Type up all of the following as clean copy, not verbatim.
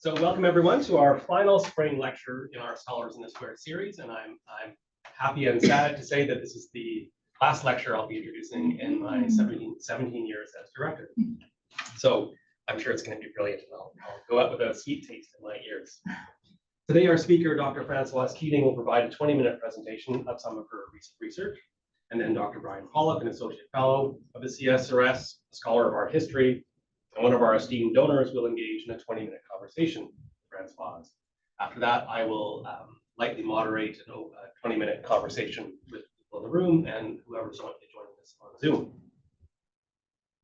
So welcome everyone to our final spring lecture in our Scholars in the Square series, and I'm happy and sad to say that this is the last lecture I'll be introducing in my 17 years as director. So I'm sure it's going to be brilliant, and I'll go out with a sweet taste in my ears. Today our speaker, Dr. Françoise Keating, will provide a 20-minute presentation of some of her recent research, and then Dr. Brian Pollock, an associate fellow of the CSRS, a scholar of art history, and one of our esteemed donors, will engage in a 20-minute conversation with Françoise. After that, I will lightly moderate a 20-minute conversation with people in the room and whoever's joining us on Zoom.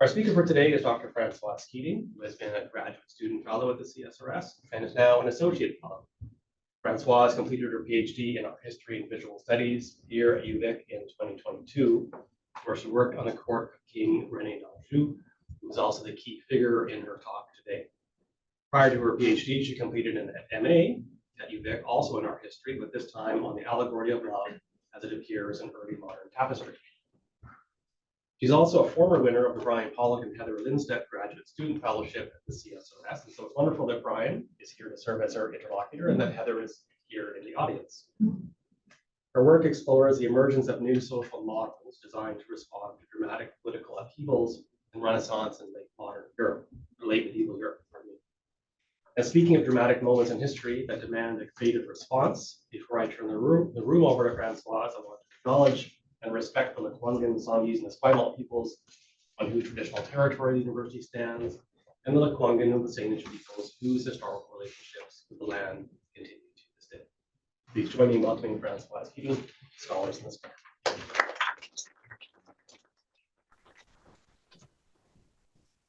Our speaker for today is Dr. Françoise Keating, who has been a graduate student fellow at the CSRS and is now an associate fellow. Françoise completed her PhD in art history and visual studies here at UVic in 2022, where she worked on the court of King René d'Anjou, who was also the key figure in her talk today. Prior to her PhD, she completed an MA at UVic, also in art history, but this time on the allegory of love as it appears in early modern tapestry. She's also a former winner of the Brian Pollock and Heather Lindstedt Graduate Student Fellowship at the CSRS, and so it's wonderful that Brian is here to serve as her interlocutor and that Heather is here in the audience. Her work explores the emergence of new social models designed to respond to dramatic political upheavals in Renaissance and late medieval Europe. And speaking of dramatic moments in history that demand a creative response, before I turn the room over to Françoise, I want to acknowledge and respect the Lekwungen, Songhees, and Esquimalt peoples on whose traditional territory the university stands, and the Lekwungen and the Salish peoples whose historical relationships with the land continue to this day. Please join me in welcoming Françoise Keating, Scholars in the Square.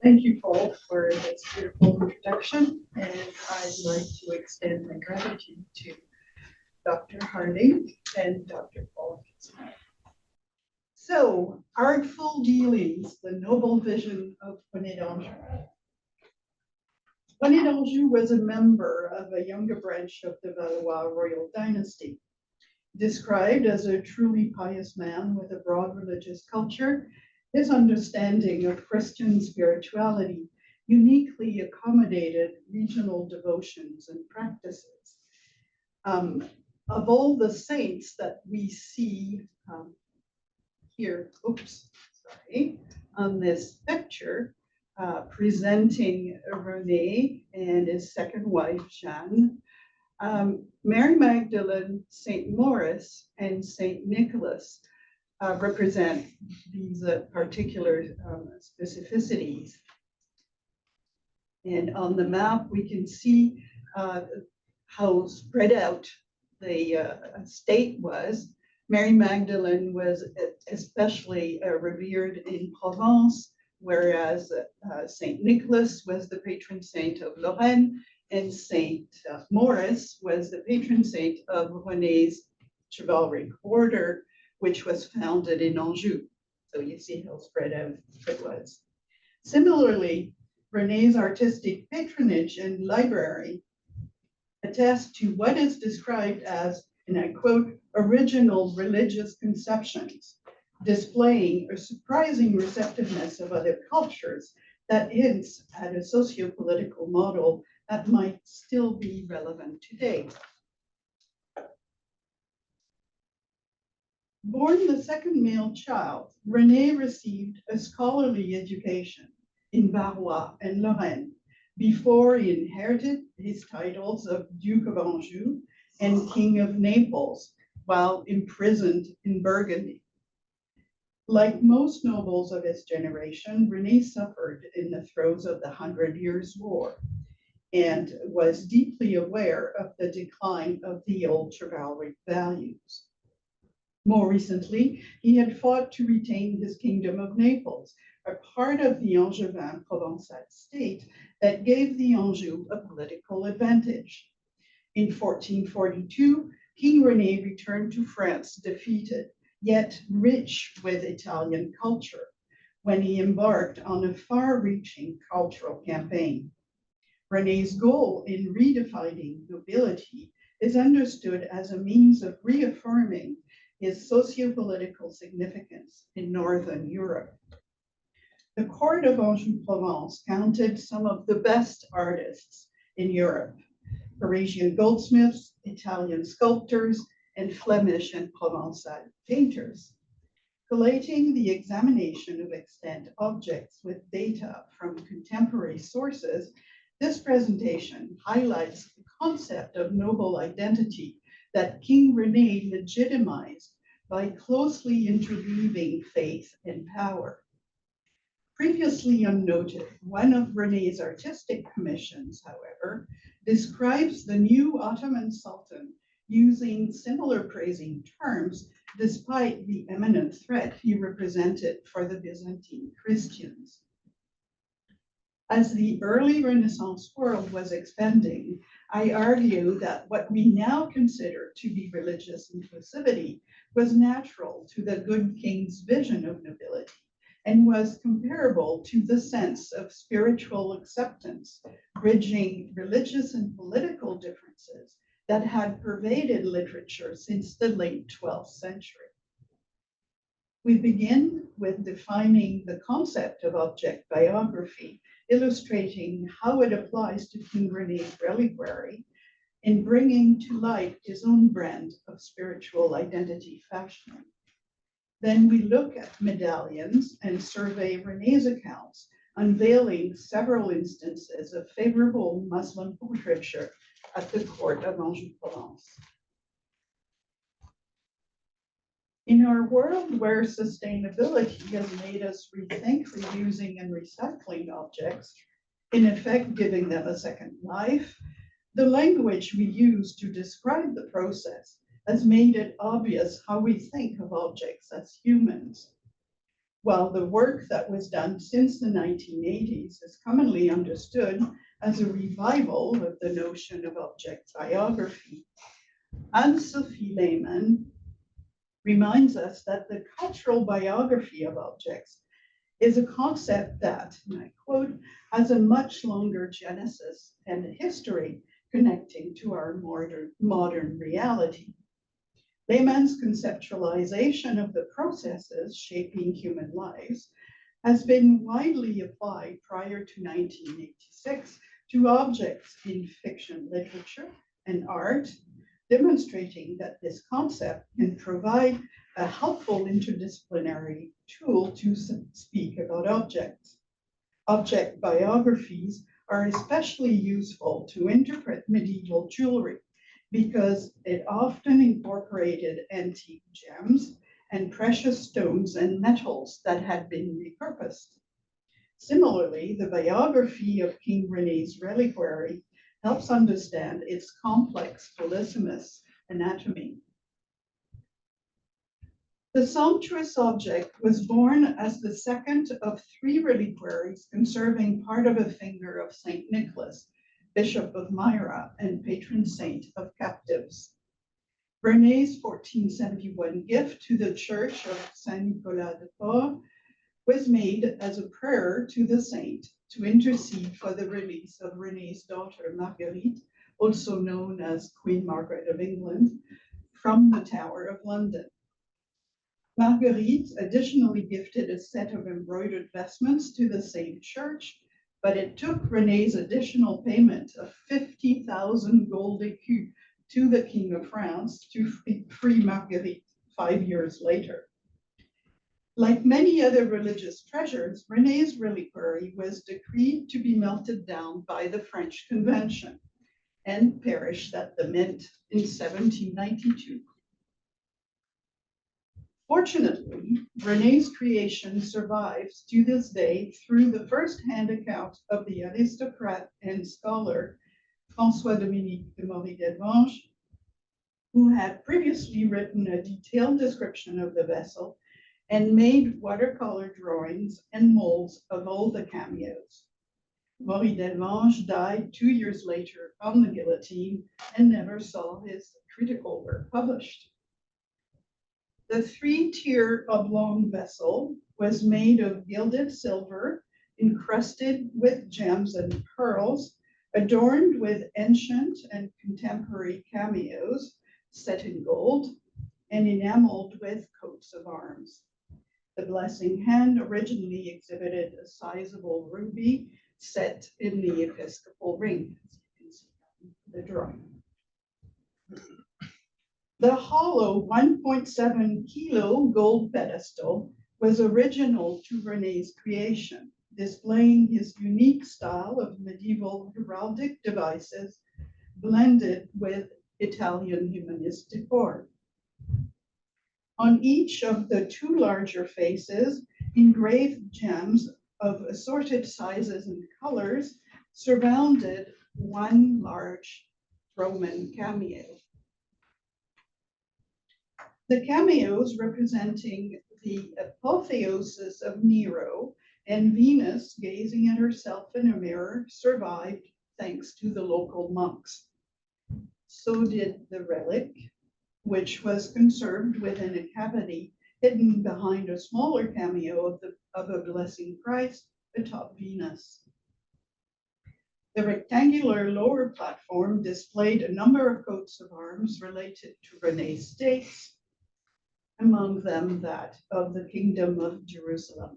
Thank you, Paul, for this beautiful introduction, and I'd like to extend my gratitude to Dr. Harding and Dr. Pollock as well. So, Artful Dealings, the noble vision of René d'Anjou. René d'Anjou was a member of a younger branch of the Valois royal dynasty. Described as a truly pious man with a broad religious culture, his understanding of Christian spirituality uniquely accommodated regional devotions and practices. Of all the saints that we see here, on this picture, presenting René and his second wife, Jeanne, Mary Magdalene, St. Maurice, and St. Nicholas represent these particular specificities. And on the map, we can see how spread out the state was. Mary Magdalene was especially revered in Provence, whereas St. Nicholas was the patron saint of Lorraine, and St. Maurice was the patron saint of René's chivalric order, which was founded in Anjou. So you see how spread out it was. Similarly, René's artistic patronage and library attest to what is described as, and I quote, original religious conceptions, displaying a surprising receptiveness of other cultures that hints at a sociopolitical model that might still be relevant today. Born the second male child, René received a scholarly education in Barrois and Lorraine before he inherited his titles of Duke of Anjou and King of Naples while imprisoned in Burgundy. Like most nobles of his generation, René suffered in the throes of the 100 Years' War and was deeply aware of the decline of the old chivalric values. More recently, he had fought to retain his kingdom of Naples, a part of the Angevin Provençal state that gave the Anjou a political advantage. In 1442, King René returned to France defeated, yet rich with Italian culture, when he embarked on a far-reaching cultural campaign. René's goal in redefining nobility is understood as a means of reaffirming his sociopolitical significance in Northern Europe. The court of Anjou-Provence counted some of the best artists in Europe: Parisian goldsmiths, Italian sculptors, and Flemish and Provençal painters. Collating the examination of extant objects with data from contemporary sources, this presentation highlights the concept of noble identity that King René legitimized by closely interweaving faith and power. Previously unnoted, one of René's artistic commissions, however, describes the new Ottoman Sultan using similar praising terms despite the imminent threat he represented for the Byzantine Christians. As the early Renaissance world was expanding, I argue that what we now consider to be religious inclusivity was natural to the good king's vision of nobility and was comparable to the sense of spiritual acceptance, bridging religious and political differences that had pervaded literature since the late 12th century. We begin with defining the concept of object biography, illustrating how it applies to King René's reliquary in bringing to light his own brand of spiritual identity fashioning. Then we look at medallions and survey René's accounts, unveiling several instances of favorable Muslim portraiture at the court of Anjou, Provence. In our world where sustainability has made us rethink reusing and recycling objects, in effect giving them a second life, the language we use to describe the process has made it obvious how we think of objects as humans. While the work that was done since the 1980s is commonly understood as a revival of the notion of object biography, Anne-Sophie Lehmann reminds us that the cultural biography of objects is a concept that, and I quote, has a much longer genesis and history connecting to our modern reality. Lehmann's conceptualization of the processes shaping human lives has been widely applied prior to 1986 to objects in fiction literature and art, demonstrating that this concept can provide a helpful interdisciplinary tool to speak about objects. Object biographies are especially useful to interpret medieval jewelry because it often incorporated antique gems and precious stones and metals that had been repurposed. Similarly, the biography of King René's reliquary helps understand its complex polysemous anatomy. The sumptuous object was born as the second of three reliquaries conserving part of a finger of Saint Nicholas, Bishop of Myra and patron saint of captives. René's 1471 gift to the Church of Saint Nicolas de Port was made as a prayer to the saint to intercede for the release of René's daughter Marguerite, also known as Queen Margaret of England, from the Tower of London. Marguerite additionally gifted a set of embroidered vestments to the same church, but it took René's additional payment of 50,000 gold écus to the King of France to free Marguerite 5 years later. Like many other religious treasures, René's reliquary was decreed to be melted down by the French Convention and perished at the Mint in 1792. Fortunately, René's creation survives to this day through the first-hand account of the aristocrat and scholar François-Dominique de Marie-d'Elvange, who had previously written a detailed description of the vessel and made watercolor drawings and molds of all the cameos. Marie-d'Elvange died 2 years later on the guillotine and never saw his critical work published. The three-tier oblong vessel was made of gilded silver, encrusted with gems and pearls, adorned with ancient and contemporary cameos set in gold, and enameled with coats of arms. The blessing hand originally exhibited a sizable ruby set in the episcopal ring, as you can the drawing. The hollow 1.7 kilo gold pedestal was original to René's creation, displaying his unique style of medieval heraldic devices blended with Italian humanist decor. On each of the two larger faces, engraved gems of assorted sizes and colors surrounded one large Roman cameo. The cameos representing the apotheosis of Nero and Venus gazing at herself in a mirror survived thanks to the local monks. So did the relic, which was conserved within a cavity hidden behind a smaller cameo of a blessing Christ atop Venus. The rectangular lower platform displayed a number of coats of arms related to René's states, among them that of the Kingdom of Jerusalem.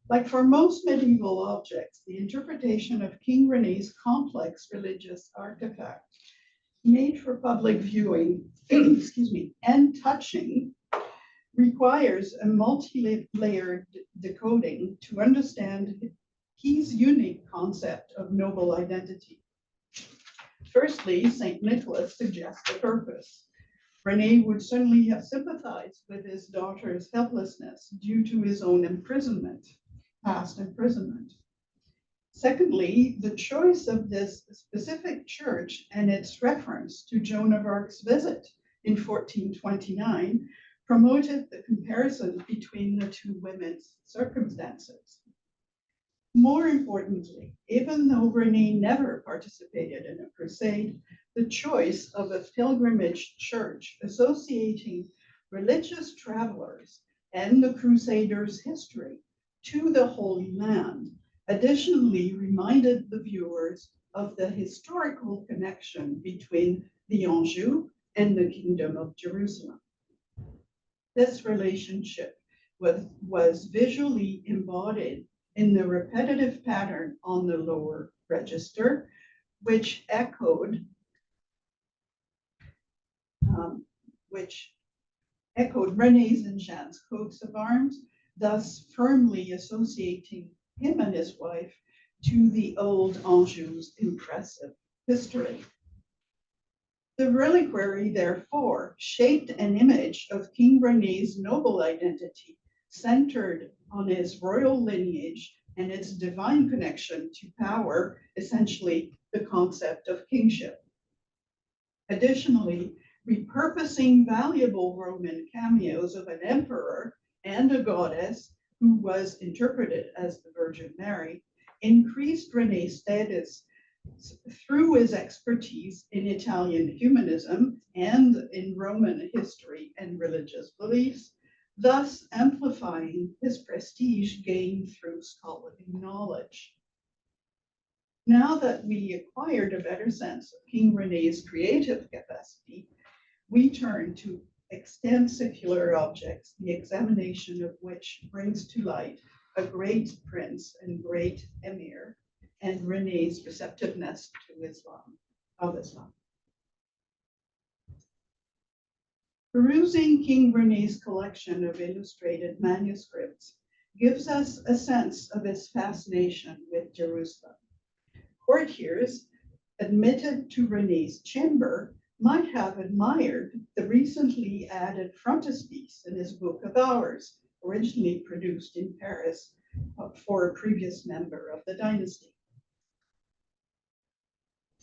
Like for most medieval objects, the interpretation of King René's complex religious artifact made for public viewing, and touching requires a multi-layered decoding to understand his unique concept of noble identity. Firstly, St. Nicholas suggests a purpose. René would certainly have sympathized with his daughter's helplessness due to his own imprisonment, past imprisonment. Secondly, the choice of this specific church and its reference to Joan of Arc's visit in 1429 promoted the comparison between the two women's circumstances. More importantly, even though René never participated in a crusade, the choice of a pilgrimage church associating religious travelers and the Crusaders' history to the Holy Land additionally reminded the viewers of the historical connection between the Anjou and the Kingdom of Jerusalem. This relationship was visually embodied in the repetitive pattern on the lower register, which echoed René's and Jeanne's coats of arms, thus firmly associating him and his wife to the old Anjou's impressive history. The reliquary, therefore, shaped an image of King René's noble identity, centered on his royal lineage and its divine connection to power, essentially the concept of kingship. Additionally, repurposing valuable Roman cameos of an emperor and a goddess who was interpreted as the Virgin Mary increased René's status through his expertise in Italian humanism and in Roman history and religious beliefs, thus amplifying his prestige gained through scholarly knowledge. Now that we acquired a better sense of King René's creative capacity, we turn to extant secular objects, the examination of which brings to light a great prince and great emir, and René's receptiveness to Islam. Perusing King René's collection of illustrated manuscripts gives us a sense of his fascination with Jerusalem. Courtiers admitted to René's chamber might have admired the recently added frontispiece in his Book of Hours, originally produced in Paris for a previous member of the dynasty.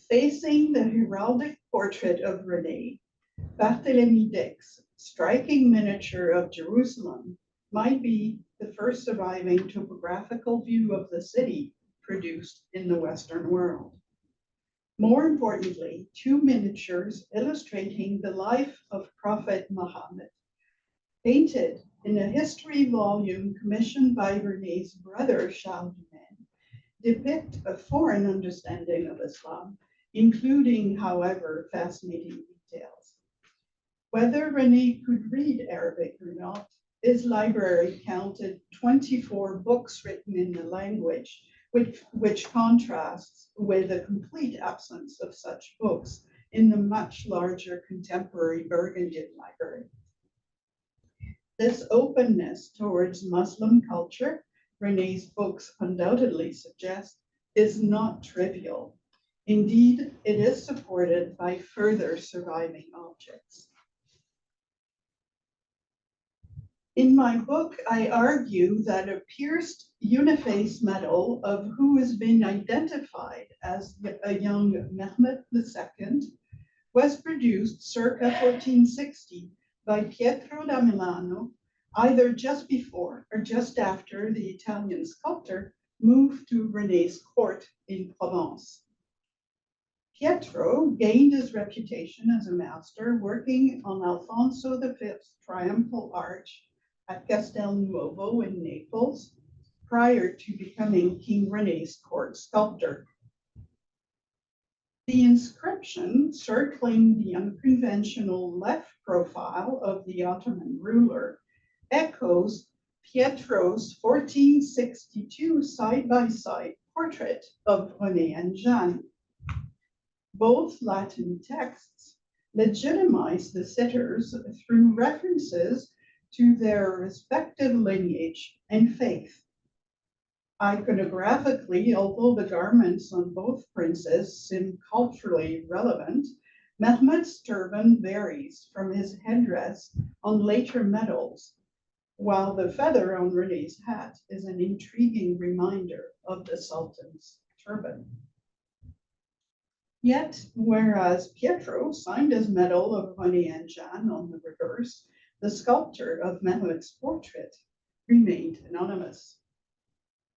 Facing the heraldic portrait of René, Barthélemy Dick's striking miniature of Jerusalem might be the first surviving topographical view of the city produced in the Western world. More importantly, two miniatures illustrating the life of Prophet Muhammad, painted in a history volume commissioned by René's brother Charles, depict a foreign understanding of Islam, including, however, fascinating details. Whether René could read Arabic or not, his library counted 24 books written in the language, which contrasts with a complete absence of such books in the much larger contemporary Burgundian library. This openness towards Muslim culture, René's books undoubtedly suggest, is not trivial. Indeed, it is supported by further surviving objects. In my book, I argue that a pierced uniface medal of who has been identified as a young Mehmed II was produced circa 1460 by Pietro da Milano, either just before or just after the Italian sculptor moved to René's court in Provence. Pietro gained his reputation as a master working on Alfonso V's triumphal arch at Castel Nuovo in Naples, prior to becoming King René's court sculptor. The inscription circling the unconventional left profile of the Ottoman ruler echoes Pietro's 1462 side-by-side portrait of René and Jeanne. Both Latin texts legitimize the sitters through references to their respective lineage and faith. Iconographically, although the garments on both princes seem culturally relevant, Mehmed's turban varies from his headdress on later medals, while the feather on René's hat is an intriguing reminder of the Sultan's turban. Yet, whereas Pietro signed his medal of René and Jeanne on the reverse, the sculptor of Mehmed's portrait remained anonymous.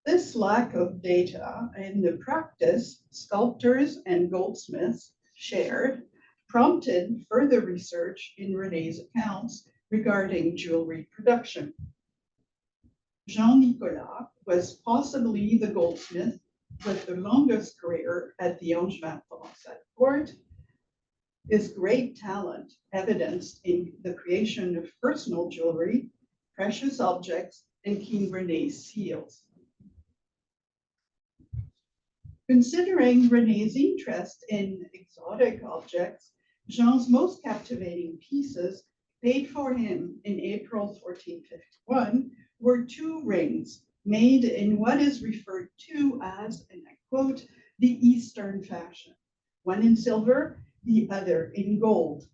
This lack of data in the practice sculptors and goldsmiths shared prompted further research in René's accounts regarding jewelry production. Jean Nicolas was possibly the goldsmith with the longest career at the Angevin Provençal court. His great talent evidenced in the creation of personal jewelry, precious objects, and King René's seals. Considering René's interest in exotic objects, Jean's most captivating pieces, paid for him in April 1451, were two rings made in what is referred to as, and I quote, the Eastern fashion, one in silver, the other in gold.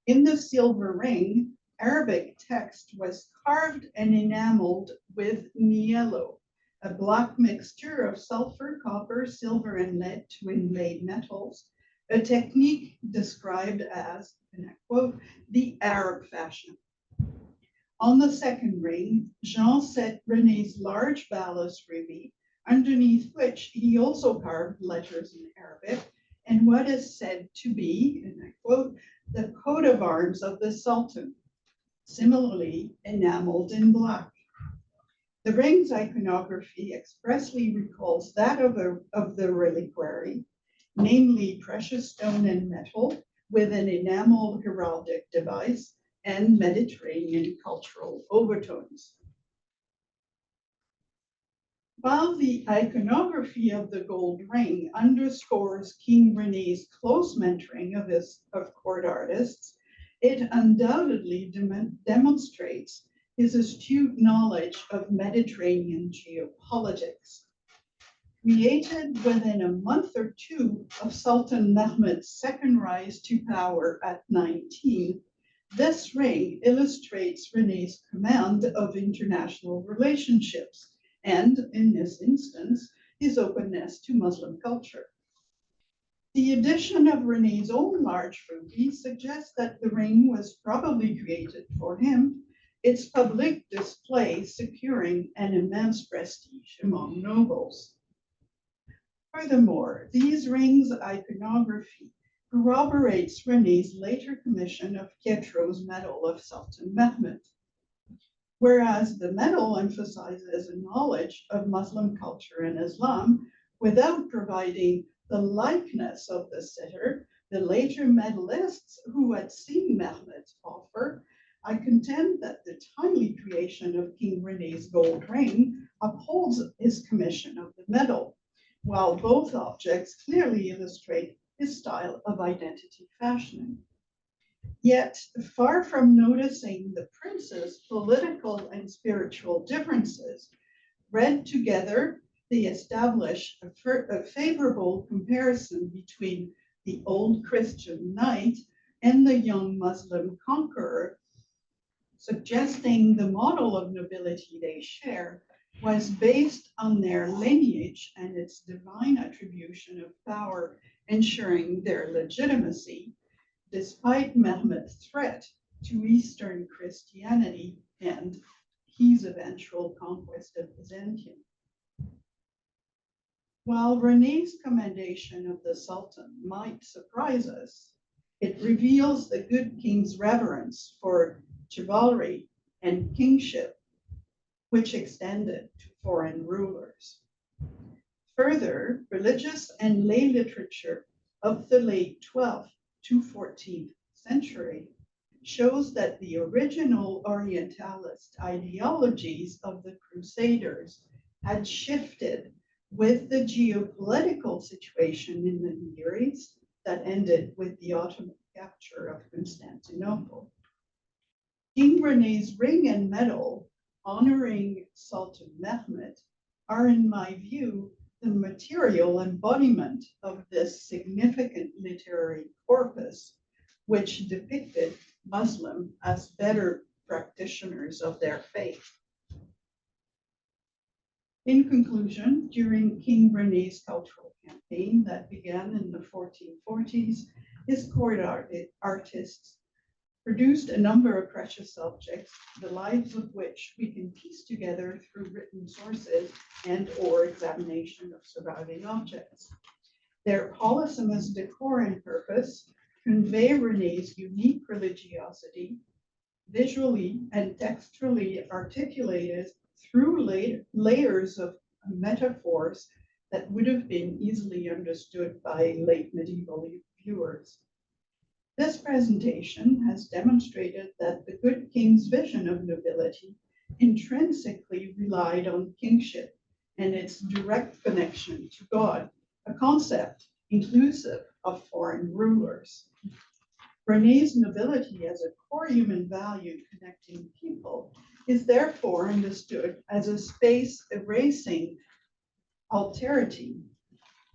In the silver ring, Arabic text was carved and enameled with niello, a black mixture of sulfur, copper, silver, and lead to inlaid metals, a technique described as, and I quote, the Arab fashion. On the second ring, Jean set René's large balass ruby, underneath which he also carved letters in Arabic, and what is said to be, and I quote, the coat of arms of the Sultan, similarly enameled in black. The ring's iconography expressly recalls that of the reliquary, namely precious stone and metal, with an enameled heraldic device and Mediterranean cultural overtones. While the iconography of the gold ring underscores King René's close mentoring of court artists, it undoubtedly demonstrates his astute knowledge of Mediterranean geopolitics. Created within a month or two of Sultan Mehmed's second rise to power at 19, this ring illustrates René's command of international relationships and, in this instance, his openness to Muslim culture. The addition of René's own large ruby suggests that the ring was probably created for him, its public display securing an immense prestige among nobles. Furthermore, these rings' iconography corroborates René's later commission of Pietro's medal of Sultan Mehmed. Whereas the medal emphasizes a knowledge of Muslim culture and Islam without providing the likeness of the sitter, the later medalists who had seen Mehmed's offer, I contend that the timely creation of King René's gold ring upholds his commission of the medal, while both objects clearly illustrate his style of identity fashioning. Yet, far from noticing the prince's political and spiritual differences, read together, they establish a favorable comparison between the old Christian knight and the young Muslim conqueror, suggesting the model of nobility they share was based on their lineage and its divine attribution of power, ensuring their legitimacy, despite Mehmed's threat to Eastern Christianity and his eventual conquest of Byzantium. While René's commendation of the Sultan might surprise us, it reveals the good king's reverence for chivalry and kingship, which extended to foreign rulers. Further, religious and lay literature of the late 12th to 14th century shows that the original Orientalist ideologies of the Crusaders had shifted with the geopolitical situation in the Near East that ended with the Ottoman capture of Constantinople. King René's ring and medal honoring Sultan Mehmed are, in my view, the material embodiment of this significant literary corpus, which depicted Muslims as better practitioners of their faith. In conclusion, during King René's cultural campaign that began in the 1440s, his court artists produced a number of precious objects, the lives of which we can piece together through written sources and/or examination of surviving objects. Their polysemous decor and purpose convey René's unique religiosity, visually and textually articulated through layers of metaphors that would have been easily understood by late medieval viewers. This presentation has demonstrated that the good king's vision of nobility intrinsically relied on kingship and its direct connection to God, a concept inclusive of foreign rulers. René's nobility as a core human value connecting people is therefore understood as a space erasing alterity,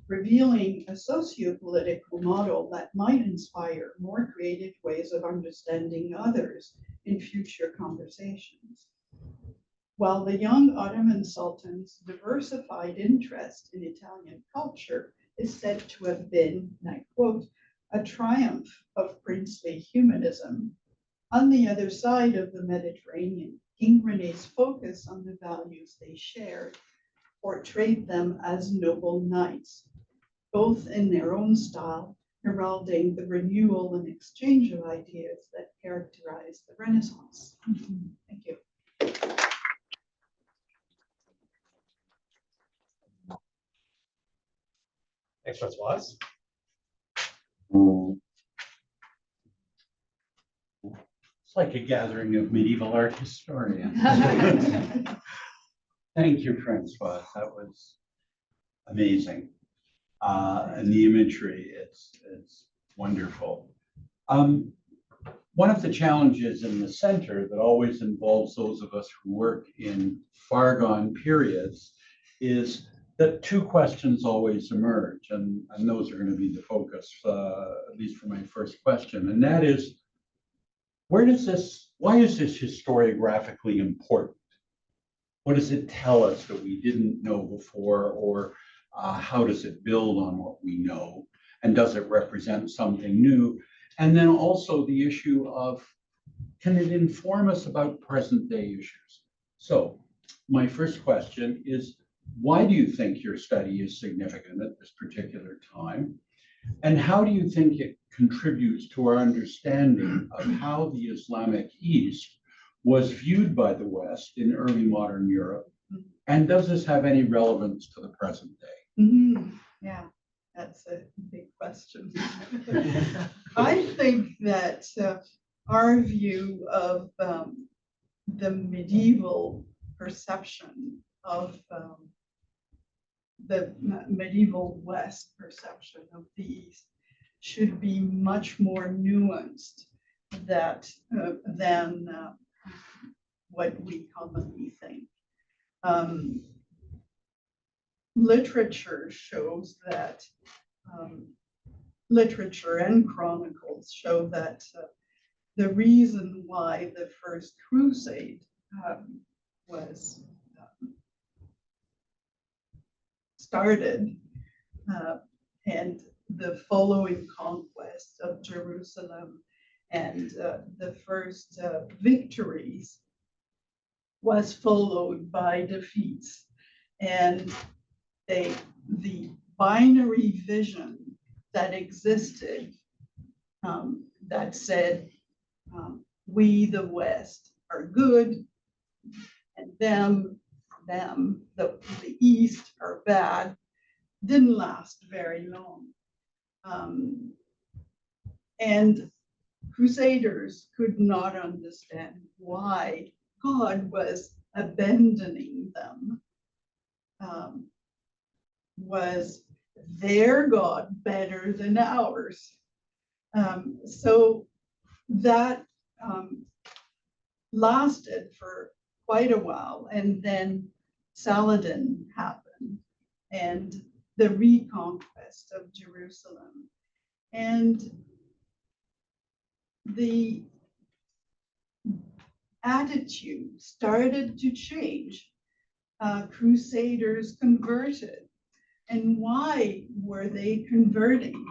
revealing a sociopolitical model that might inspire more creative ways of understanding others in future conversations. While the young Ottoman Sultan's diversified interest in Italian culture is said to have been, and I quote, a triumph of princely humanism, on the other side of the Mediterranean, King René's focus on the values they shared portrayed them as noble knights, both in their own style, heralding the renewal and exchange of ideas that characterized the Renaissance. Thank you. Thanks, Françoise. It's like a gathering of medieval art historians. Thank you, Françoise. That was amazing. And the imagery, it's wonderful. One of the challenges in the center that always involves those of us who work in far gone periods is that two questions always emerge, and those are going to be the focus, at least for my first question, and that is, why is this historiographically important? What does it tell us that we didn't know before, or how does it build on what we know? And does it represent something new? And then also the issue of, can it inform us about present day issues? So my first question is, why do you think your study is significant at this particular time? And how do you think it contributes to our understanding of how the Islamic East was viewed by the West in early modern Europe? And does this have any relevance to the present day? Mm-hmm. Yeah, that's a big question. I think that our view of the medieval perception of the medieval West perception of the East should be much more nuanced than what we commonly think. Literature shows that, literature and chronicles show that the reason why the First Crusade was started and the following conquest of Jerusalem and the first victories was followed by defeats. And the binary vision that existed that said, we, the West, are good, and the East, are bad, didn't last very long. And Crusaders could not understand why God was abandoning them. Was their God better than ours? So that lasted for quite a while, and then Saladin happened and the reconquest of Jerusalem, and the attitude started to change. Crusaders converted. And why were they converting?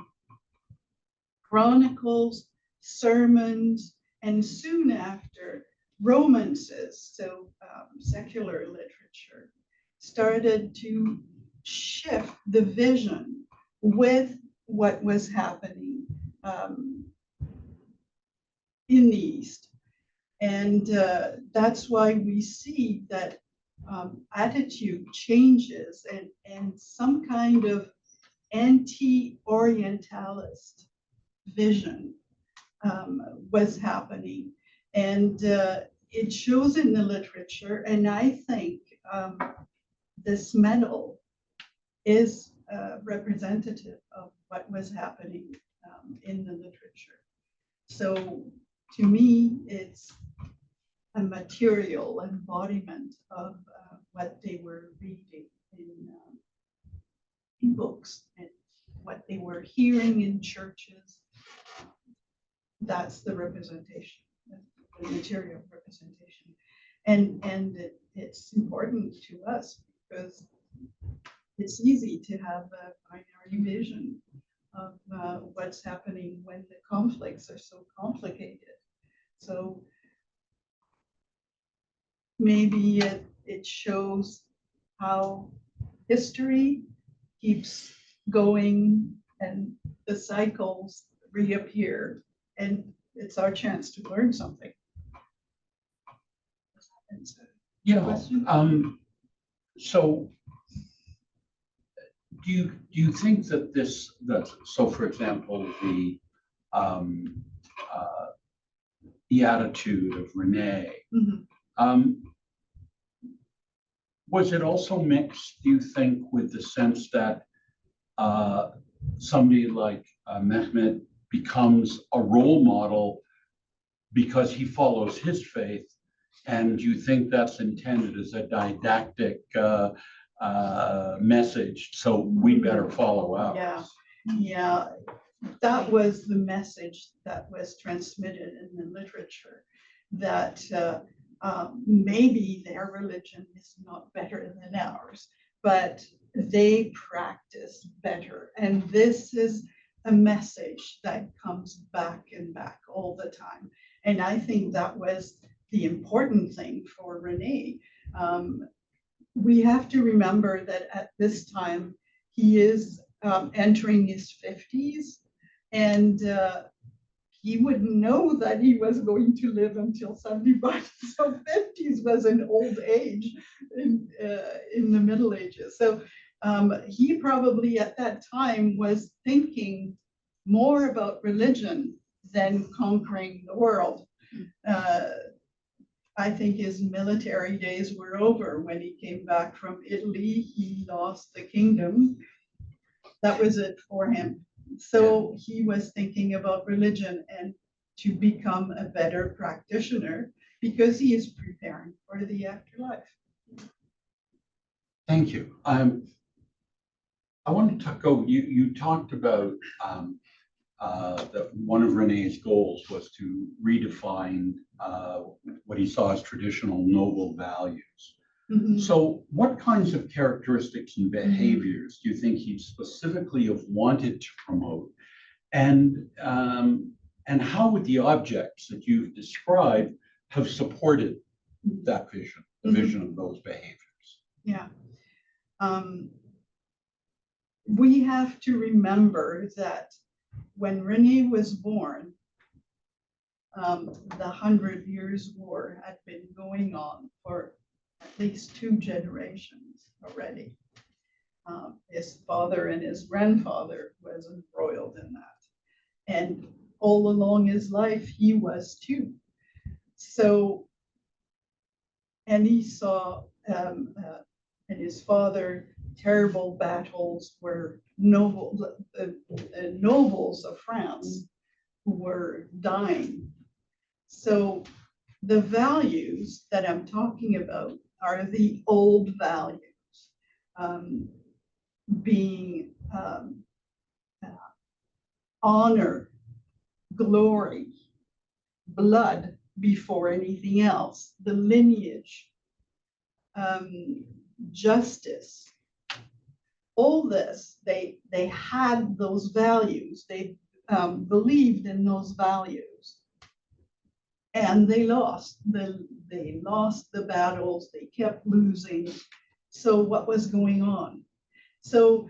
Chronicles, sermons, and soon after, romances, so secular literature, started to shift the vision with what was happening in the East. And that's why we see that attitude changes and some kind of anti-Orientalist vision was happening. And it shows in the literature, and I think this medal is representative of what was happening in the literature. So to me, it's a material embodiment of what they were reading in books and what they were hearing in churches. That's the representation, the material representation. And it's important to us because it's easy to have a binary vision of what's happening when the conflicts are so complicated. So maybe it shows how history keeps going and the cycles reappear, and it's our chance to learn something. Yeah. Question? So do you think that so for example, the attitude of René, was it also mixed, do you think, with the sense that somebody like Mehmed becomes a role model because he follows his faith, and you think that's intended as a didactic message, so we better follow ours? Yeah, that was the message that was transmitted in the literature, that maybe their religion is not better than ours, but they practice better. And this is a message that comes back and back all the time. And I think that was the important thing for René. We have to remember that at this time, he is entering his 50s, and he wouldn't know that he was going to live until 75. So 50s was an old age in the Middle Ages. So he probably at that time was thinking more about religion than conquering the world. I think his military days were over. When he came back from Italy, he lost the kingdom. That was it for him. So he was thinking about religion and to become a better practitioner because he is preparing for the afterlife. Thank you. I wanted to go, you talked about that one of René's goals was to redefine what he saw as traditional noble values. Mhm. So what kinds of characteristics and behaviors do you think he specifically have wanted to promote? And how would the objects that you've described have supported that vision, the vision of those behaviors? Yeah. We have to remember that when René was born, the 100 Years' War had been going on for at least 2 generations already. His father and his grandfather was embroiled in that. And all along his life, he was too. So, and he saw, and his father, terrible battles where the nobles of France were dying. So the values that I'm talking about are the old values, being honor, glory, blood before anything else, the lineage, justice. All this, they had those values. They believed in those values, and they lost the battles. They kept losing. So what was going on? So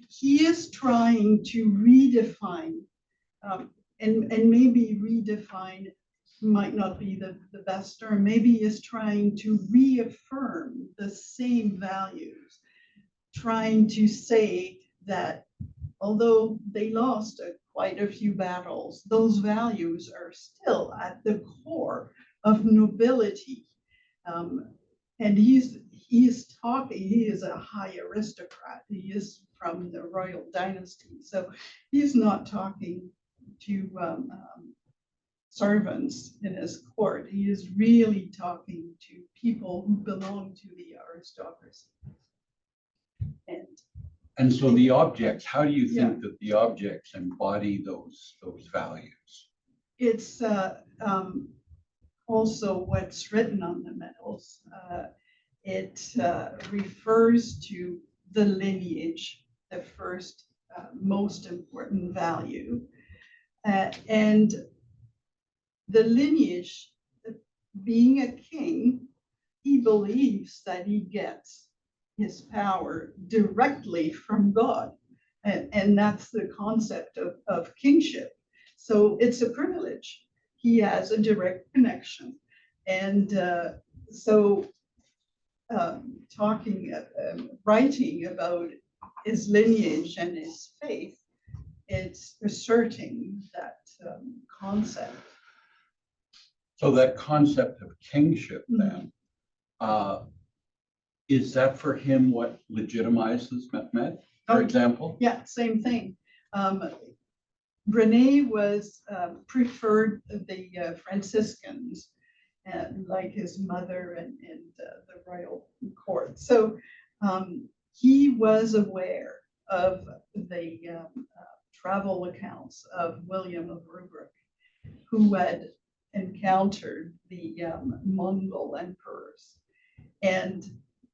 he is trying to redefine, and maybe redefine might not be the best term. Maybe he is trying to reaffirm the same values, trying to say that although they lost quite a few battles, those values are still at the core of nobility. And he is a high aristocrat. He is from the royal dynasty. So he's not talking to servants in his court. He is really talking to people who belong to the aristocracy. And so the objects, how do you think that the objects embody those values? It's also what's written on the medals. It refers to the lineage, the first most important value. And the lineage, being a king, he believes that he gets his power directly from God. And that's the concept of kingship. So it's a privilege. He has a direct connection. And writing about his lineage and his faith, it's asserting that concept. So that concept of kingship then, is that for him what legitimizes Mehmed, for example? Yeah, same thing. René was preferred the Franciscans, like his mother and the royal court. So he was aware of the travel accounts of William of Rubruck, who had encountered the Mongol emperors. And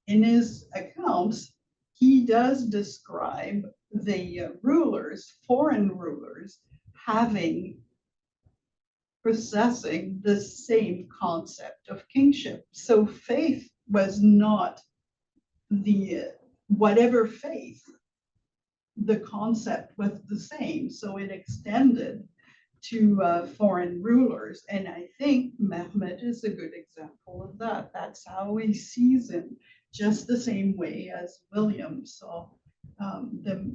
in his accounts, he does describe the rulers, foreign rulers, possessing the same concept of kingship. So faith was not whatever faith, the concept was the same. So it extended to foreign rulers. And I think Mehmed is a good example of that. That's how he sees him, just the same way as William saw the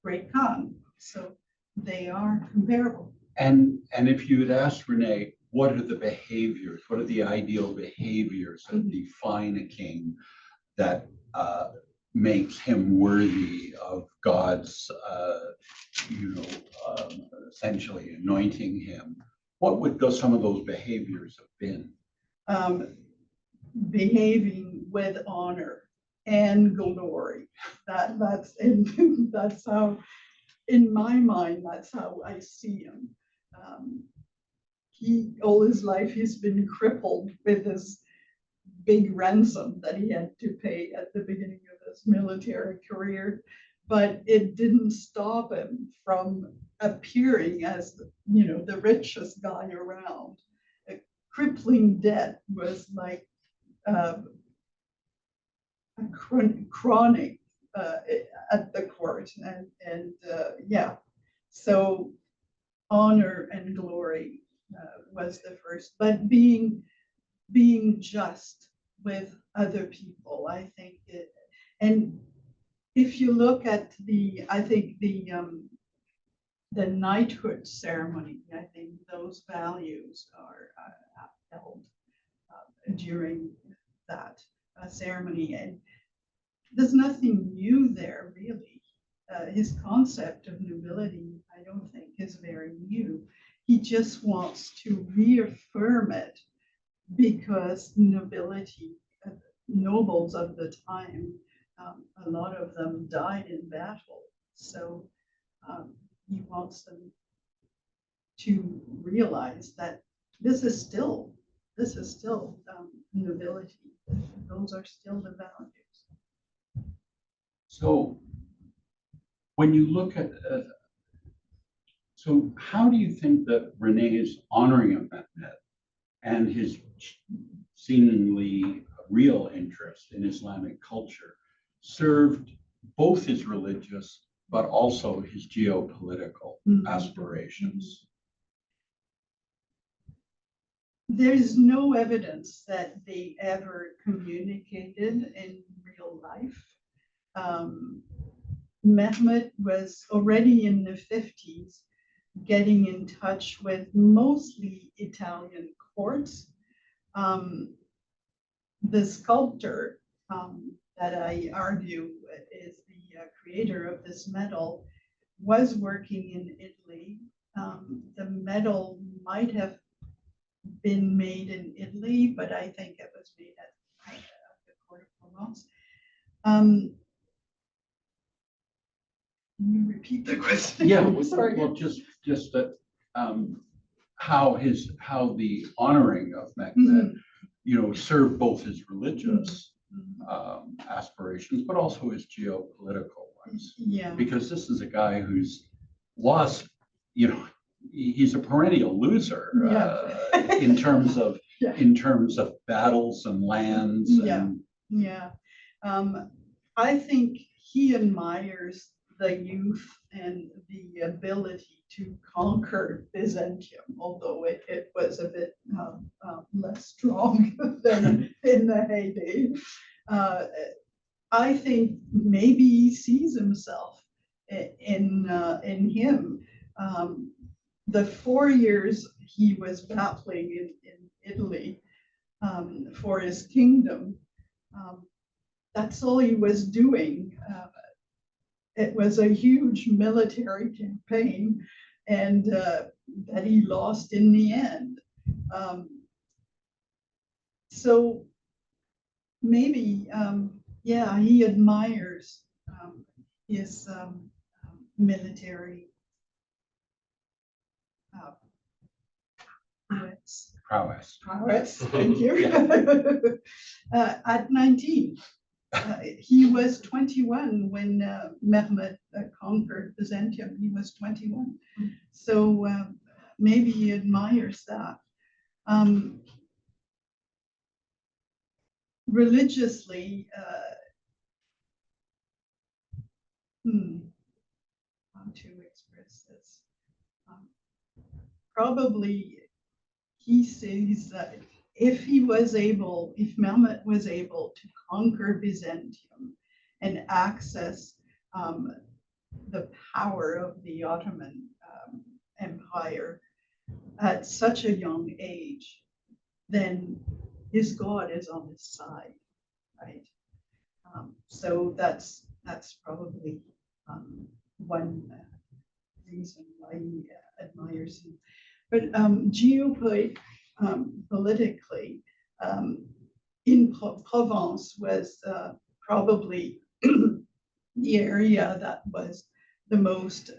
Great Khan. So they are comparable. And if you had asked René, what are the behaviors, what are the ideal behaviors that define a king that makes him worthy of God's, essentially anointing him? What would some of those behaviors have been? Behaving with honor and glory. That's how, in my mind, that's how I see him. He all his life he's been crippled with this big ransom that he had to pay at the beginning of his military career, but it didn't stop him from appearing as the richest guy around. A crippling debt was like a chronic at the court, and yeah, so honor and glory was the first, but being just with other people, I think it. And if you look at I think the knighthood ceremony, I think those values are upheld during that ceremony, and there's nothing new there really. His concept of nobility, I don't think, is very new. He just wants to reaffirm it because nobility, nobles of the time, a lot of them died in battle. So he wants them to realize that this is still nobility. Those are still the values. So when you look at, so how do you think that René's honoring of Mehmed and his seemingly real interest in Islamic culture served both his religious but also his geopolitical aspirations? There's no evidence that they ever communicated in real life. Mehmed was already in the 50s getting in touch with mostly Italian courts. The sculptor that I argue is the creator of this medal was working in Italy. The medal might have been made in Italy, but I think it was made at the court of Provence. Can you repeat the question? Yeah, sorry. Well, just that how the honoring of Mehmed, served both his religious aspirations, but also his geopolitical ones. Yeah. Because this is a guy who's lost, he's a perennial loser in terms of battles and lands. I think he admires the youth and the ability to conquer Byzantium, although it was a bit less strong than in the heyday. I think maybe he sees himself in him. The 4 years he was battling in Italy for his kingdom, that's all he was doing. It was a huge military campaign, and that he lost in the end. So maybe, he admires his military prowess. Thank you. At 19. He was 21 when Mehmed conquered Byzantium. He was 21. So maybe he admires that. Religiously, how to express this? Probably he says that if Mehmed was able to conquer Byzantium and access the power of the Ottoman Empire, at such a young age, then his God is on his side, right? So that's probably one reason why he admires him. But geopolitically, in Provence was probably the area that was the most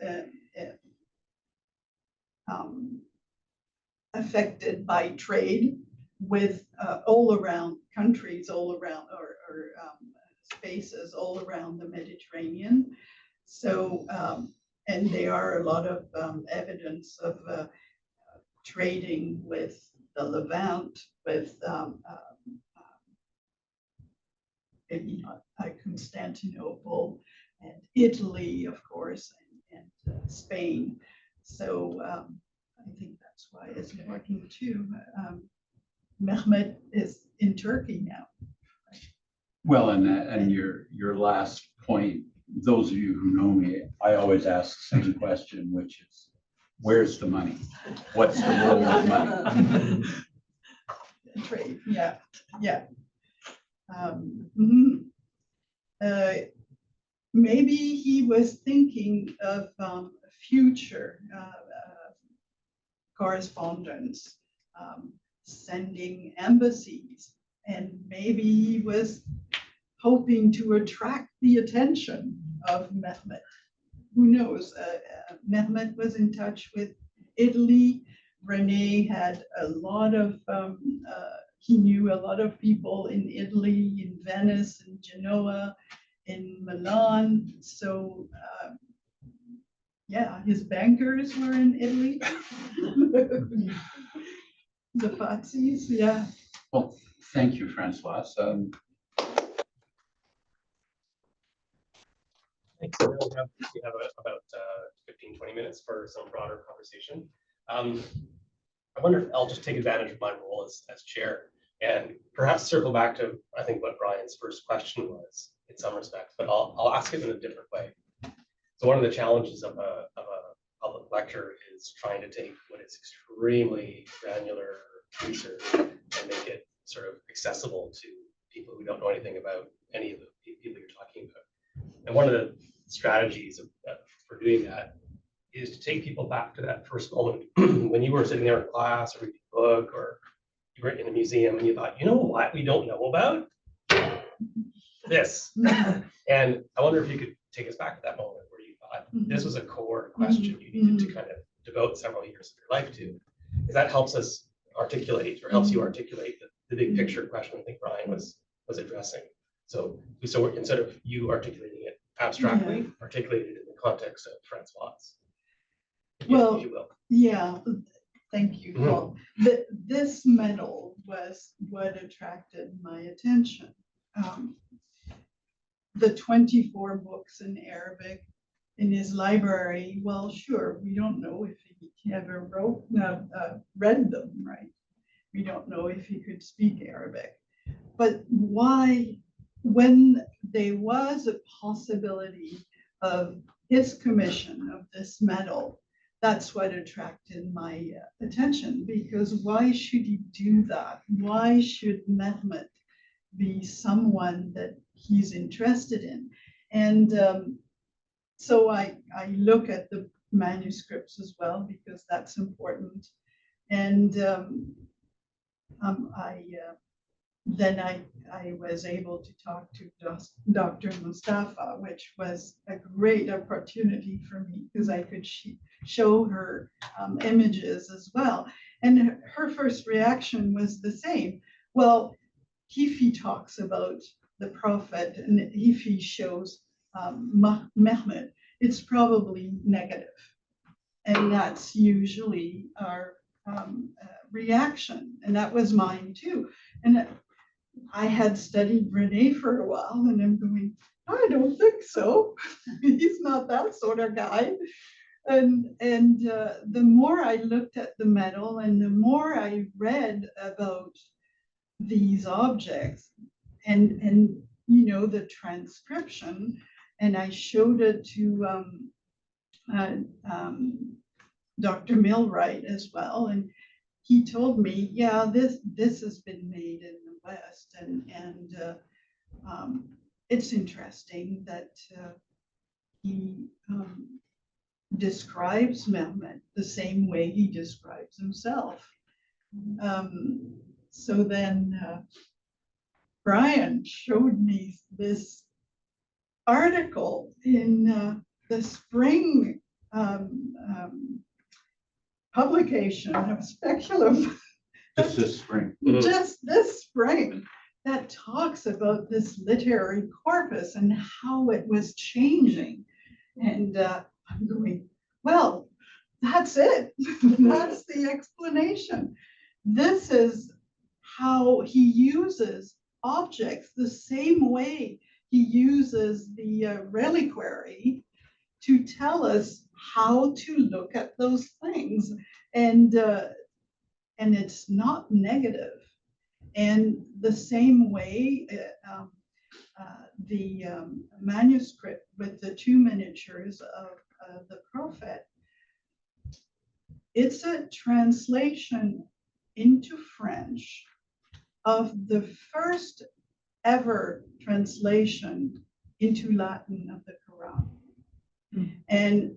affected by trade with all around countries, all around or spaces all around the Mediterranean. So, and there are a lot of evidence of trading with the Levant, with Constantinople and Italy, of course, and Spain. So I think that's why it's important too. Mehmed is in Turkey now. Well, and your last point, those of you who know me, I always ask the same question, which is, where's the money? What's the role of money? Trade, yeah. Maybe he was thinking of future correspondence, sending embassies, and maybe he was hoping to attract the attention of Mehmed. Who knows? Mehmed was in touch with Italy. René had a lot of, he knew a lot of people in Italy, in Venice, in Genoa, in Milan. So yeah, his bankers were in Italy. The Fazis, yeah. Well, thank you, Françoise. Thanks. So we have about 15, 20 minutes for some broader conversation. I wonder if I'll just take advantage of my role as chair and perhaps circle back to, I think, what Brian's first question was in some respects, but I'll ask it in a different way. So one of the challenges of a public lecture is trying to take what is extremely granular research and make it sort of accessible to people who don't know anything about any of the people you're talking about. And one of the strategies for doing that is to take people back to that first moment when you were sitting there in class or reading a book or you were in a museum and you thought, you know what we don't know about? This. And I wonder if you could take us back to that moment where you thought this was a core question you needed to kind of devote several years of your life to. Because that helps us articulate or helps you articulate the big picture question I think Brian was addressing. So instead of you articulating it abstractly, articulate it in the context of Françoise. Well, if you will. Yeah, thank you. Well, this medal was what attracted my attention. The 24 books in Arabic in his library, well, sure, we don't know if he ever read them, right? We don't know if he could speak Arabic. But why, when there was a possibility of his commission of this medal, that's what attracted my attention, because why should he do that? Why should Mehmed be someone that he's interested in? And so I look at the manuscripts as well, because that's important. And then I was able to talk to Dr. Mustafa, which was a great opportunity for me because I could show her images as well. And her first reaction was the same. Well, if he talks about the prophet and if he shows Mehmed, it's probably negative. And that's usually our reaction. And that was mine too. And I had studied René for a while and I'm going, I don't think so. He's not that sort of guy. And the more I looked at the medal and the more I read about these objects and you know, the transcription, and I showed it to Dr. Millwright as well, and he told me, yeah, this has been made in the West, and it's interesting that he describes Mehmed the same way he describes himself. So then Brian showed me this article in the spring publication of Speculum Just this spring. just this spring that talks about this literary corpus and how it was changing. And I'm going, well, that's it. That's the explanation. This is how he uses objects the same way he uses the reliquary to tell us how to look at those things. And it's not negative. And the same way, the manuscript with the two miniatures of the prophet, it's a translation into French of the first ever translation into Latin of the Quran. And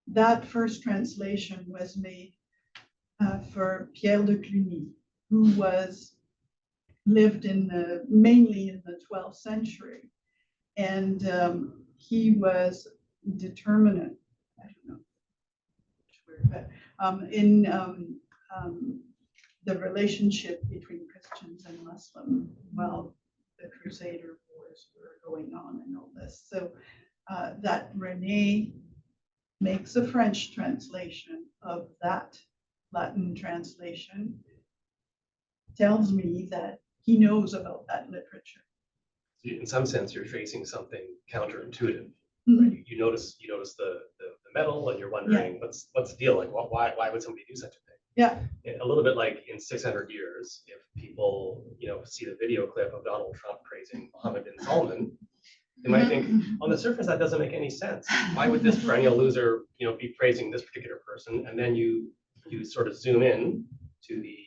that first translation was made for Pierre de Cluny, who lived mainly in the 12th century. And he was determinant, I don't know which word, but in the relationship between Christians and Muslims while the Crusader Wars were going on and all this. So that René makes a French translation of that Latin translation, tells me that he knows about that literature. In some sense, you're tracing something counterintuitive. Mhm. Right? You notice the metal, and you're wondering what's the deal? Like, why would somebody do such a thing? Yeah. A little bit like in 600 years, if people see the video clip of Donald Trump praising Mohammed bin Salman, they might think, on the surface, that doesn't make any sense. Why would this perennial loser, be praising this particular person? And then you sort of zoom in to the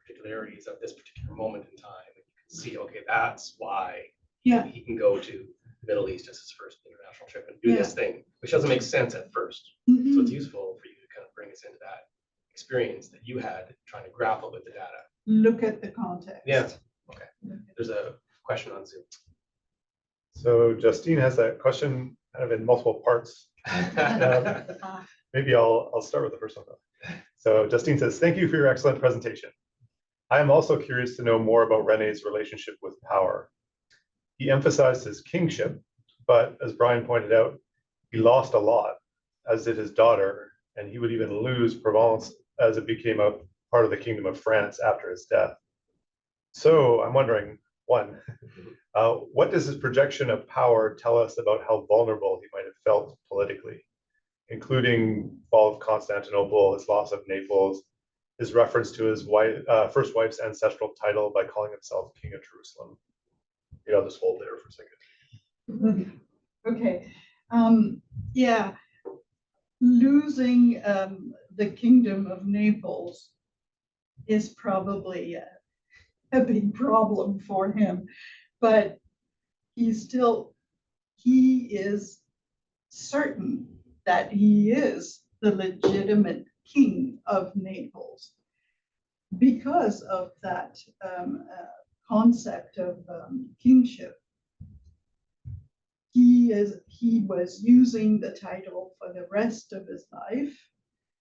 particularities of this particular moment in time, and you can see, okay, that's why he can go to the Middle East as his first international trip and do this thing, which doesn't make sense at first. So it's useful for you to kind of bring us into that experience that you had trying to grapple with the data. Look at the context. Yeah. Okay. There's a question on Zoom. So Justine has that question kind of in multiple parts. Maybe I'll start with the first one though. So Justine says, thank you for your excellent presentation. I am also curious to know more about René's relationship with power. He emphasized his kingship, but as Brian pointed out, he lost a lot, as did his daughter, and he would even lose Provence as it became a part of the Kingdom of France after his death. So I'm wondering, one, what does his projection of power tell us about how vulnerable he might have felt politically, including fall of Constantinople, his loss of Naples, his reference to his first wife's ancestral title by calling himself King of Jerusalem? I'll just hold there for a second. Okay. Yeah. Losing the Kingdom of Naples is probably a big problem for him, but he is certain that he is the legitimate king of Naples because of that concept of kingship. He was using the title for the rest of his life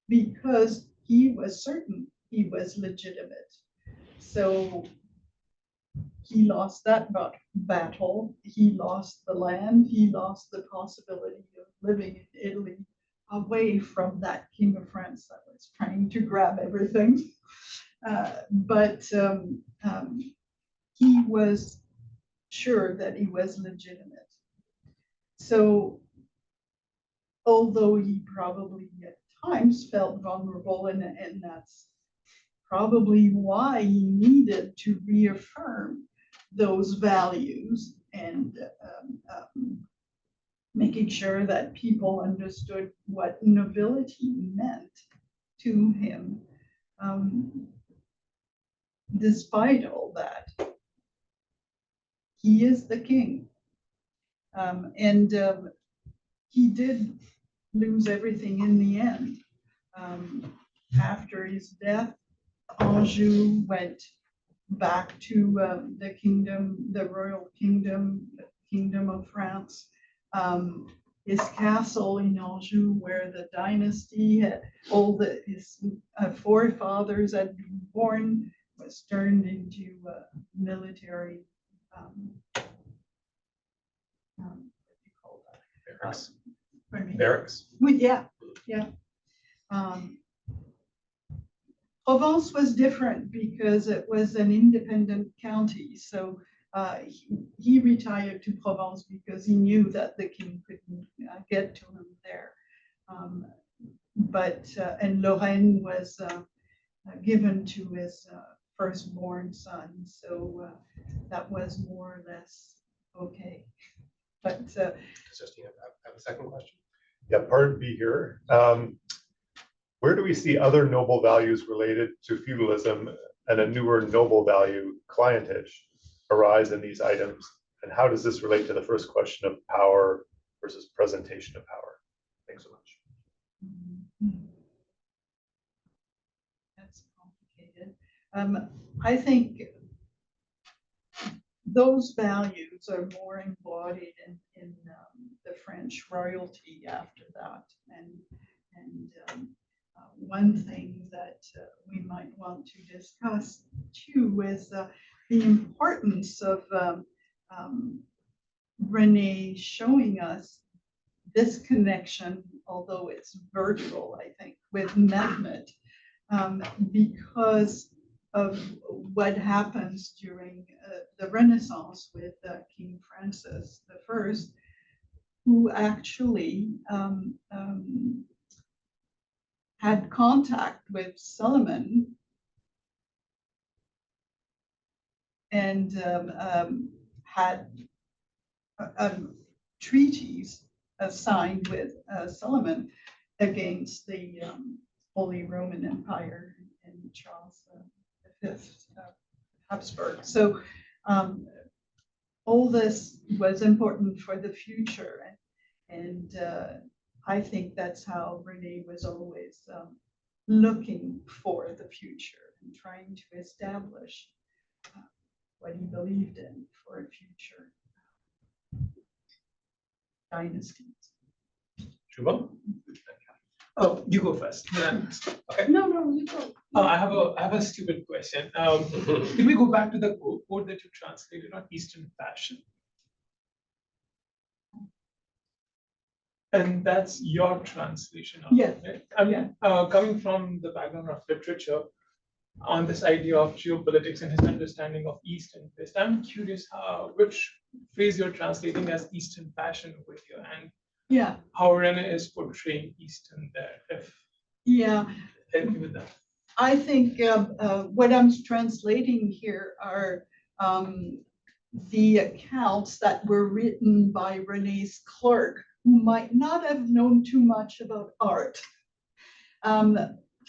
because he was certain he was legitimate. So he lost that battle. He lost the land. He lost the possibility of living in Italy away from that King of France that was trying to grab everything. But he was sure that he was legitimate. So although he probably at times felt vulnerable, and that's probably why he needed to reaffirm those values and making sure that people understood what nobility meant to him. Despite all that, he is the king. And he did lose everything in the end. After his death, Anjou went back to the kingdom, the royal kingdom, the kingdom of France. His castle in Anjou, where the dynasty had all his forefathers had been born, was turned into military. What do you call that? Barracks. Pardon me? Barracks. Well, yeah. Provence was different because it was an independent county. So he retired to Provence because he knew that the king couldn't get to him there. And Lorraine was given to his firstborn son. So that was more or less okay. But Justine, I have a second question. Yeah, part B here. Where do we see other noble values related to feudalism and a newer noble value, clientage, arise in these items? And how does this relate to the first question of power versus presentation of power? Thanks so much. that's complicated. I think those values are more embodied in the French royalty after that. And one thing that we might want to discuss too is the importance of René showing us this connection, although it's virtual, I think, with Mehmed, because of what happens during the Renaissance with King Francis I, who actually had contact with Solomon and had treaties signed with Solomon against the Holy Roman Empire and Charles V Habsburg. So all this was important for the future, and I think that's how René was always looking for the future and trying to establish what he believed in for a future dynasty. Shubham? Oh, you go first. No, you go. I have a stupid question. Can we go back to the quote that you translated on Eastern fashion? And that's your translation of Yeah. it, right? I mean, coming from the background of literature on this idea of geopolitics and his understanding of East and West, I'm curious which phrase you're translating as Eastern fashion over here and Yeah, how René is portraying Eastern there. Help me with that. I think what I'm translating here are the accounts that were written by René's clerk, who might not have known too much about art.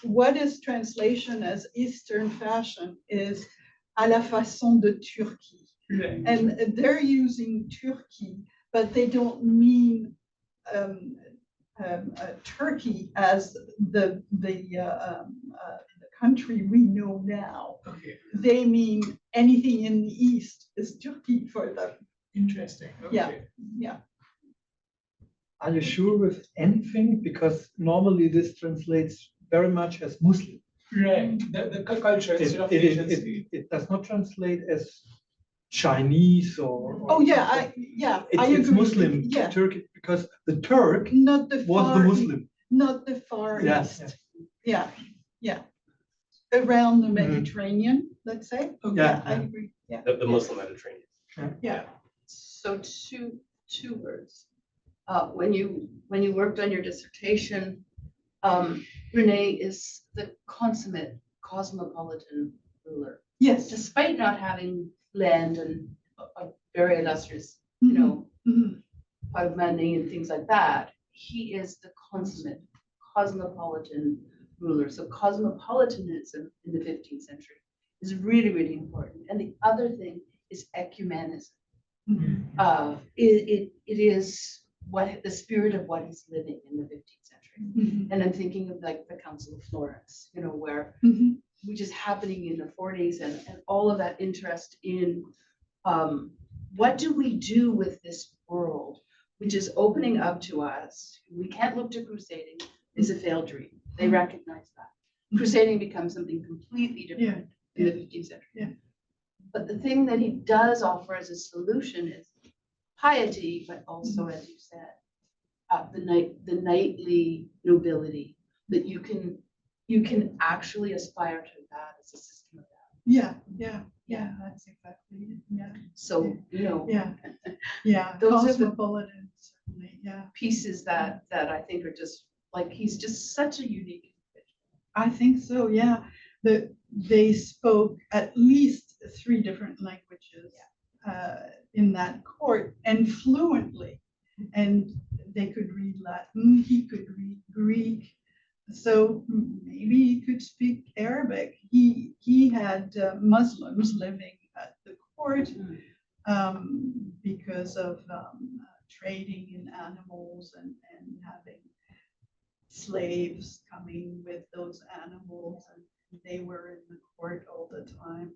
What is translation as Eastern fashion is à la façon de Turquie. Right. And they're using Turkey, but they don't mean Turkey as the country we know now. Okay. They mean anything in the East is Turkey for them. Interesting. Okay. Yeah. Are you sure with anything? Because normally this translates very much as Muslim. Right. The culture instead of agency. It does not translate as Chinese or. Oh yeah, I It's agree. Muslim, Yeah, Turkey, because the Turk not the was the far, Muslim. not the far Yes. East. Yeah. Around the Mediterranean, let's say. Yeah. I agree. Yeah. The Muslim Mediterranean. Yeah. So two words. When you worked on your dissertation, René is the consummate cosmopolitan ruler, Yes. despite not having land and a very illustrious, Mhm. money and things like that. He is the consummate cosmopolitan ruler. So cosmopolitanism in the 15th century is really, really important. And the other thing is ecumenism. It is what the spirit of what he's living in the 15th century. And I'm thinking of like the Council of Florence, you know, where which is happening in the 40s, and all of that interest in what do we do with this world, which is opening up to us. We can't look to crusading as a failed dream. They recognize that. Crusading becomes something completely different in the 15th century. But the thing that he does offer as a solution is piety, but also, as you said, the knightly nobility, that you can actually aspire to that as a system of value. Yeah, that's exactly it. Yeah. So, you know, Those Those are the cosmopolitan, certainly, pieces that I think are just like, he's just such a unique individual. I think so, yeah. They spoke at least 3 different languages in that court, and fluently. And they could read Latin, he could read Greek, so maybe he could speak Arabic. He had Muslims living at the court because of trading in animals and having slaves coming with those animals, and they were in the court all the time.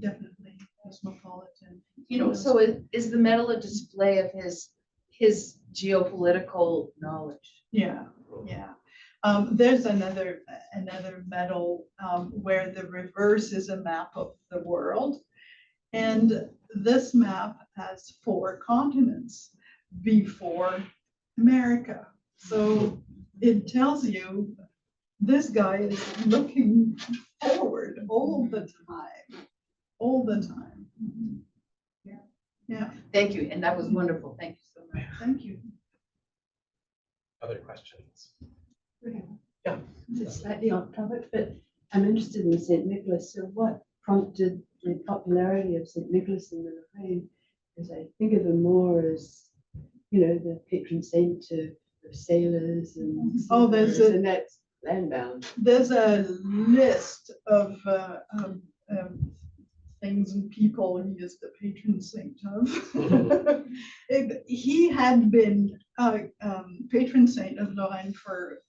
Definitely cosmopolitan. You know, so is the medal a display of his geopolitical knowledge? Yeah. There's another medal where the reverse is a map of the world, and this map has 4 continents before America. So it tells you this guy is looking forward all the time. Yeah. Thank you, and that was wonderful. Thank you so much. Thank you. Other questions? It's slightly off topic, but I'm interested in St. Nicholas. So what prompted the popularity of St. Nicholas in the Lorraine? Because I think of him more as, you know, the patron saint of sailors and and that's landbound. There's a list of things and people he is the patron saint of. He had been patron saint of Lorraine for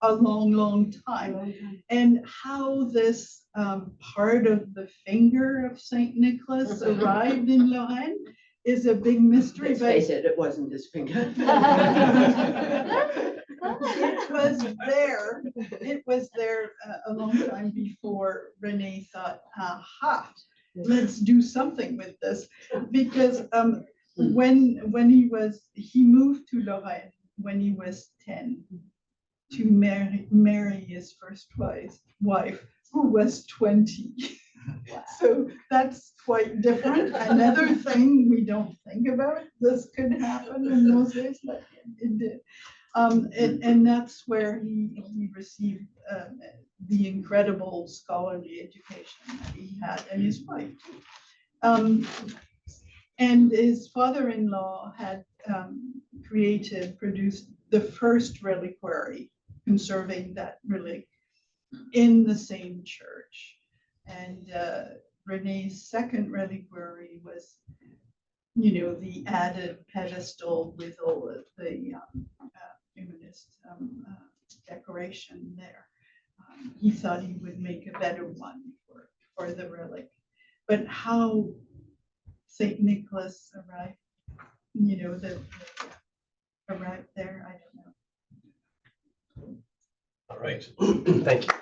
a long time. And how this part of the finger of Saint Nicholas arrived in Lorraine is a big mystery. Let's face it, it wasn't his finger. It was there a long time before René thought, aha, let's do something with this. Because when he moved to Lorraine when he was 10 to marry his first wife, who was 20. Wow. So that's quite different. Another thing we don't think about, this could happen in those days, but it did. And that's where he received the incredible scholarly education that he had, and his wife too. And his father-in-law had produced the first reliquary conserving that relic in the same church. And René's second reliquary was, you know, the added pedestal with all of the humanist decoration there. He thought he would make a better one for the relic. But how St. Nicholas arrived, you know, arrived there, I don't know. All right, thank you.